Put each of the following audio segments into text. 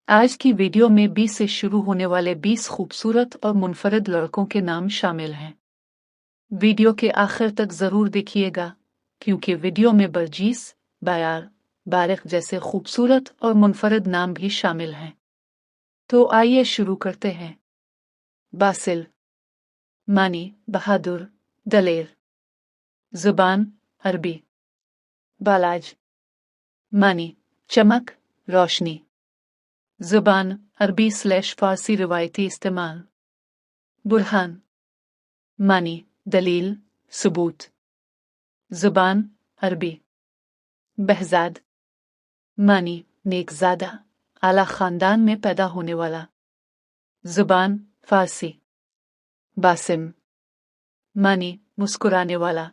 आज की वीडियो में 20 से शुरू होने वाले 20 खूबसूरत और मुनफरद लड़कों के नाम शामिल हैं। वीडियो के आखिर तक जरूर देखिएगा क्योंकि वीडियो में बर्जीस, बायार, बारिक जैसे खूबसूरत और मुनफरद नाम भी शामिल हैं। तो आइए शुरू करते हैं। बासिल, मानी, बहादुर, दलेर। जुबान अरबी। बालाज, मानी, चमक, रोशनी। जुबान अरबी/फारसी रिवायती इस्तेमाल। बुरहान, मानी, दलील, सबूत। जुबान अरबी। बहजाद, मानी, नेकज़ादा, आला खानदान में पैदा होने वाला। जुबान फारसी। बासिम, मानी, मुस्कुराने वाला।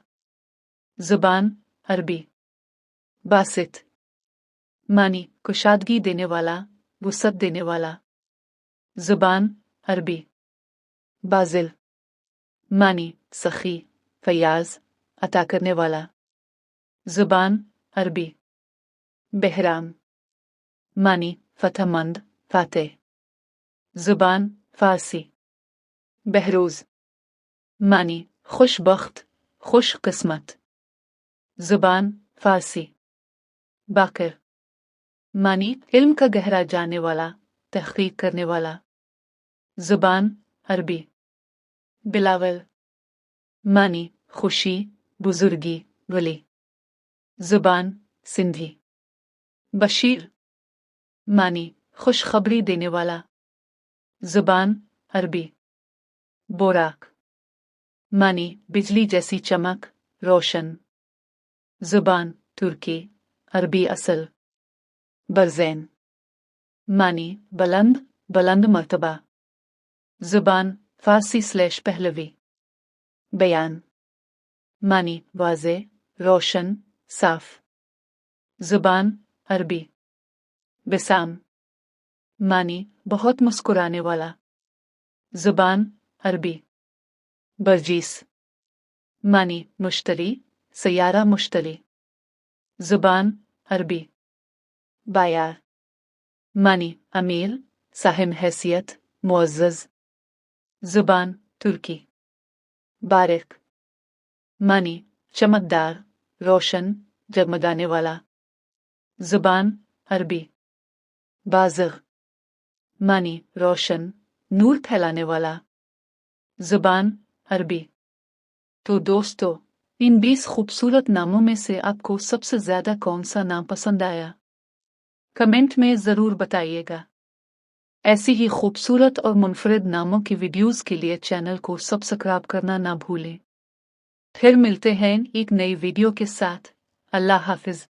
जुबान अरबी। बासित, मानी, कुशादगी देने वाला, वुसअत देने वाला। जुबान अरबी। बाजिल, मानी, सखी, फयाज, अता करने वाला। जुबान अरबी। बहराम, मानी, फतहमंद, फातेह। जुबान फारसी। बहरोज, मानी, खुशबख्त, खुश किस्मत। जुबान फारसी। बाकर, मानी, इल्म का गहरा जानने वाला, तहकीक करने वाला। जुबान अरबी। बिलावल, मानी, खुशी, बुजुर्गी, वली। जुबान सिंधी। बशीर, मानी, खुशखबरी देने वाला। जुबान अरबी। बोराक, मानी, बिजली जैसी चमक, रोशन। जुबान तुर्की, अरबी असल। बरज़ैन, मानी, बुलंद, बुलंद मर्तबा। जुबान फारसी/पहलवी। बयान, मानी, वाज़े, रोशन, साफ। जुबान अरबी। बिसाम, मानी, बहुत मुस्कुराने वाला। जुबान अरबी। बर्जीस, मानी, मुश्तरी, सयारा मुश्तरी। जुबान अरबी। बायार, मानी, अमीर, साहिब हैसियत, मुअज़्ज़ज़। जुबान तुर्की। बारिक, मानी, चमकदार, रोशन, जगमगाने वाला। जुबान अरबी। बाज़िग़, मानी, रोशन, नूर फैलाने वाला। जुबान अरबी। तो दोस्तों, इन 20 खूबसूरत नामों में से आपको सबसे ज्यादा कौन सा नाम पसंद आया? कमेंट में जरूर बताइएगा। ऐसी ही खूबसूरत और मुनफरिद नामों की वीडियोस के लिए चैनल को सब्सक्राइब करना ना भूलें। फिर मिलते हैं एक नई वीडियो के साथ। अल्लाह हाफिज।